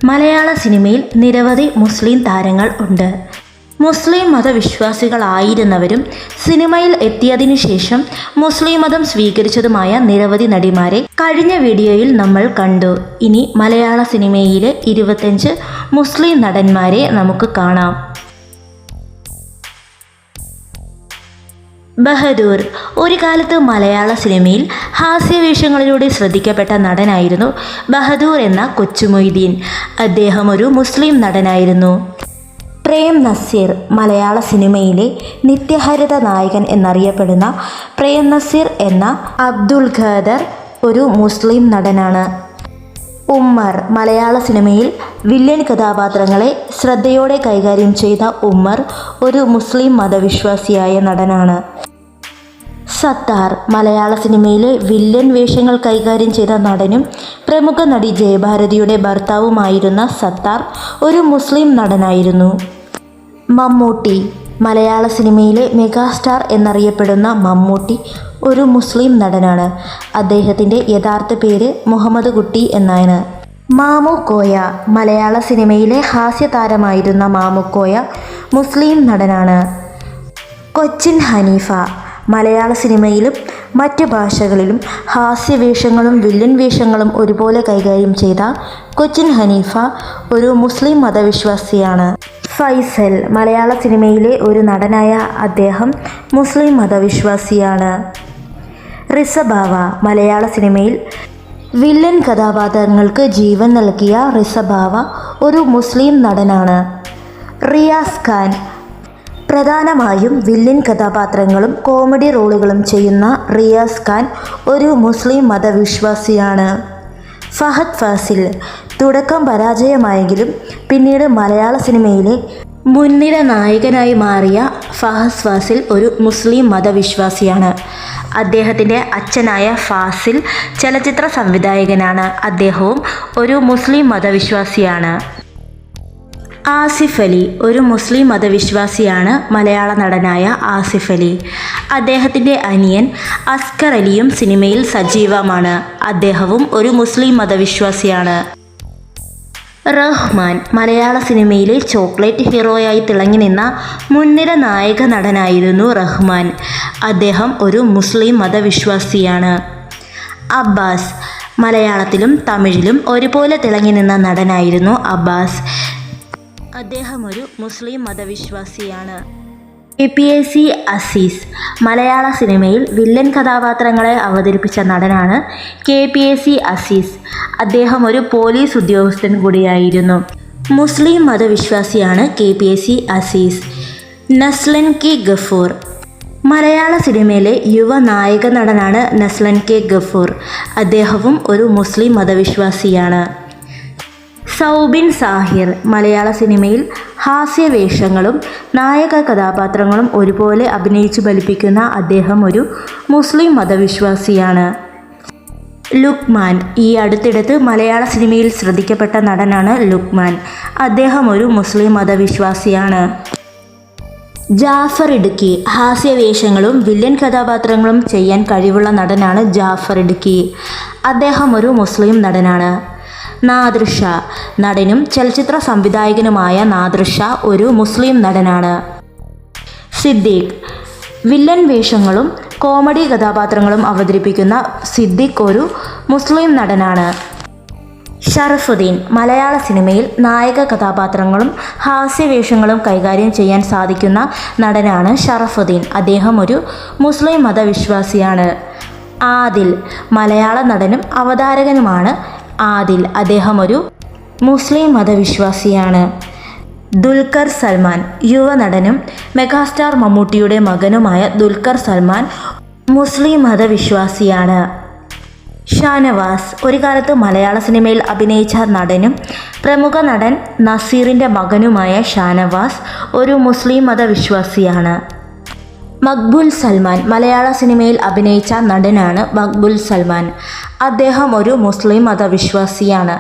മലയാള സിനിമയിൽ നിരവധി മുസ്ലിം താരങ്ങൾ ഉണ്ട്. മുസ്ലിം മതവിശ്വാസികളായിരുന്നവരും സിനിമയിൽ എത്തിയതിനു ശേഷം മുസ്ലിം മതം സ്വീകരിച്ചതുമായ നിരവധി നടിമാരെ കഴിഞ്ഞ വീഡിയോയിൽ നമ്മൾ കണ്ടു. ഇനി മലയാള സിനിമയിലെ 25 മുസ്ലിം നടന്മാരെ നമുക്ക് കാണാം. ബഹദൂർ ഒരു കാലത്ത് മലയാള സിനിമയിൽ ഹാസ്യവേഷങ്ങളിലൂടെ ശ്രദ്ധിക്കപ്പെട്ട നടനായിരുന്നു ബഹദൂർ എന്ന കൊച്ചുമൊയ്തീൻ. അദ്ദേഹം ഒരു മുസ്ലിം നടനായിരുന്നു. പ്രേം നസീർ മലയാള സിനിമയിലെ നിത്യഹരിത നായകൻ എന്നറിയപ്പെടുന്ന പ്രേം നസീർ എന്ന അബ്ദുൽ ഖാദർ ഒരു മുസ്ലിം നടനാണ്. ഉമ്മർ മലയാള സിനിമയിൽ വില്ലൻ കഥാപാത്രങ്ങളെ ശ്രദ്ധയോടെ കൈകാര്യം ചെയ്ത ഉമ്മർ ഒരു മുസ്ലിം മതവിശ്വാസിയായ നടനാണ്. സത്താർ മലയാള സിനിമയിലെ വില്ലൻ വേഷങ്ങൾ കൈകാര്യം ചെയ്ത നടനും പ്രമുഖ നടി ജയഭാരതിയുടെ ഭർത്താവുമായിരുന്ന സത്താർ ഒരു മുസ്ലിം നടനായിരുന്നു. മമ്മൂട്ടി മലയാള സിനിമയിലെ മെഗാസ്റ്റാർ എന്നറിയപ്പെടുന്ന മമ്മൂട്ടി ഒരു മുസ്ലിം നടനാണ്. അദ്ദേഹത്തിൻ്റെ യഥാർത്ഥ പേര് മുഹമ്മദ് കുട്ടി എന്നാണ്. മാമുക്കോയ മലയാള സിനിമയിലെ ഹാസ്യതാരമായിരുന്ന മാമുക്കോയ മുസ്ലിം നടനാണ്. കൊച്ചിൻ ഹനീഫ മലയാള സിനിമയിലും മറ്റ് ഭാഷകളിലും ഹാസ്യവേഷങ്ങളും വില്ലൻ വേഷങ്ങളും ഒരുപോലെ കൈകാര്യം ചെയ്ത കൊച്ചിൻ ഹനീഫ ഒരു മുസ്ലിം മതവിശ്വാസിയാണ്. ഫൈസൽ മലയാള സിനിമയിലെ ഒരു നടനായ അദ്ദേഹം മുസ്ലിം മതവിശ്വാസിയാണ്. റിസബാവ മലയാള സിനിമയിൽ വില്ലൻ കഥാപാത്രങ്ങൾക്ക് ജീവൻ നൽകിയ റിസബാവ ഒരു മുസ്ലിം നടനാണ്. റിയാസ് ഖാൻ പ്രധാനമായും വില്ലൻ കഥാപാത്രങ്ങളും കോമഡി റോളുകളും ചെയ്യുന്ന റിയാസ് ഖാൻ ഒരു മുസ്ലിം മതവിശ്വാസിയാണ്. ഫഹദ് ഫാസിൽ തുടക്കം പരാജയമായെങ്കിലും പിന്നീട് മലയാള സിനിമയിലെ മുൻനിര നായകനായി മാറിയ ഫഹദ് ഫാസിൽ ഒരു മുസ്ലിം മതവിശ്വാസിയാണ്. അദ്ദേഹത്തിൻ്റെ അച്ഛനായ ഫാസിൽ ചലച്ചിത്ര സംവിധായകനാണ്. അദ്ദേഹവും ഒരു മുസ്ലിം മതവിശ്വാസിയാണ്. ആസിഫ് അലി ഒരു മുസ്ലിം മതവിശ്വാസിയാണ്. മലയാള നടനായ ആസിഫ് അലി. അദ്ദേഹത്തിൻ്റെ അനിയൻ അസ്കർ അലിയും സിനിമയിൽ സജീവമാണ്. അദ്ദേഹവും ഒരു മുസ്ലിം മതവിശ്വാസിയാണ്. റഹ്മാൻ മലയാള സിനിമയിലെ ചോക്ലേറ്റ് ഹീറോയായി തിളങ്ങി നിന്ന മുൻനിര നായക നടനായിരുന്നു റഹ്മാൻ. അദ്ദേഹം ഒരു മുസ്ലിം മതവിശ്വാസിയാണ്. അബ്ബാസ് മലയാളത്തിലും തമിഴിലും ഒരുപോലെ തിളങ്ങി നിന്ന നടനായിരുന്നു അബ്ബാസ്. അദ്ദേഹം ഒരു മുസ്ലിം മതവിശ്വാസിയാണ്. KPAC അസീസ് മലയാള സിനിമയിൽ വില്ലൻ കഥാപാത്രങ്ങളെ അവതരിപ്പിച്ച നടനാണ് KPAC അസീസ്. അദ്ദേഹം ഒരു പോലീസ് ഉദ്യോഗസ്ഥൻ കൂടിയായിരുന്നു. മുസ്ലിം മതവിശ്വാസിയാണ് KPAC അസീസ്. നസ്ലൻ കെ ഗഫൂർ മലയാള സിനിമയിലെ യുവ നായക നടനാണ് നസ്ലൻ കെ ഗഫൂർ. അദ്ദേഹവും ഒരു മുസ്ലിം മതവിശ്വാസിയാണ്. സൗബിൻ സാഹിർ മലയാള സിനിമയിൽ ഹാസ്യവേഷങ്ങളും നായക കഥാപാത്രങ്ങളും ഒരുപോലെ അഭിനയിച്ചു ഫലിപ്പിക്കുന്ന അദ്ദേഹം ഒരു മുസ്ലിം മതവിശ്വാസിയാണ്. ലുക്മാൻ ഈ അടുത്തിടത്ത് മലയാള സിനിമയിൽ ശ്രദ്ധിക്കപ്പെട്ട നടനാണ് ലുക്മാൻ. അദ്ദേഹം ഒരു മുസ്ലിം മതവിശ്വാസിയാണ്. ജാഫർ ഇടുക്കി ഹാസ്യവേഷങ്ങളും വില്ലൻ കഥാപാത്രങ്ങളും ചെയ്യാൻ കഴിവുള്ള നടനാണ് ജാഫർ ഇടുക്കി. അദ്ദേഹം ഒരു മുസ്ലിം നടനാണ്. നാദിർ ഷാ നടനും ചലച്ചിത്ര സംവിധായകനുമായ നാദിർ ഷാ ഒരു മുസ്ലിം നടനാണ്. സിദ്ദീഖ് വില്ലൻ വേഷങ്ങളും കോമഡി കഥാപാത്രങ്ങളും അവതരിപ്പിക്കുന്ന സിദ്ദീഖ് ഒരു മുസ്ലിം നടനാണ്. ഷറഫുദ്ദീൻ മലയാള സിനിമയിൽ നായക കഥാപാത്രങ്ങളും ഹാസ്യവേഷങ്ങളും കൈകാര്യം ചെയ്യാൻ സാധിക്കുന്ന നടനാണ് ഷറഫുദ്ദീൻ. അദ്ദേഹം ഒരു മുസ്ലിം മതവിശ്വാസിയാണ്. ആദിൽ മലയാള നടനും അവതാരകനുമാണ് ആദിൽ. അദ്ദേഹം ഒരു മുസ്ലിം മതവിശ്വാസിയാണ്. ദുൽഖർ സൽമാൻ യുവനടനും മെഗാസ്റ്റാർ മമ്മൂട്ടിയുടെ മകനുമായ ദുൽഖർ സൽമാൻ മുസ്ലിം മതവിശ്വാസിയാണ്. ഷാനവാസ് ഒരു കാലത്ത് മലയാള സിനിമയിൽ അഭിനയിച്ച നടനും പ്രമുഖ നടൻ നസീറിൻ്റെ മകനുമായ ഷാനവാസ് ഒരു മുസ്ലിം മതവിശ്വാസിയാണ്. മഖ്ബൂൽ സൽമാൻ മലയാള സിനിമയിൽ അഭിനയിച്ച നടനാണ് മഖ്ബൂൽ സൽമാൻ. അദ്ദേഹം ഒരു മുസ്ലിം മതവിശ്വാസിയാണ്.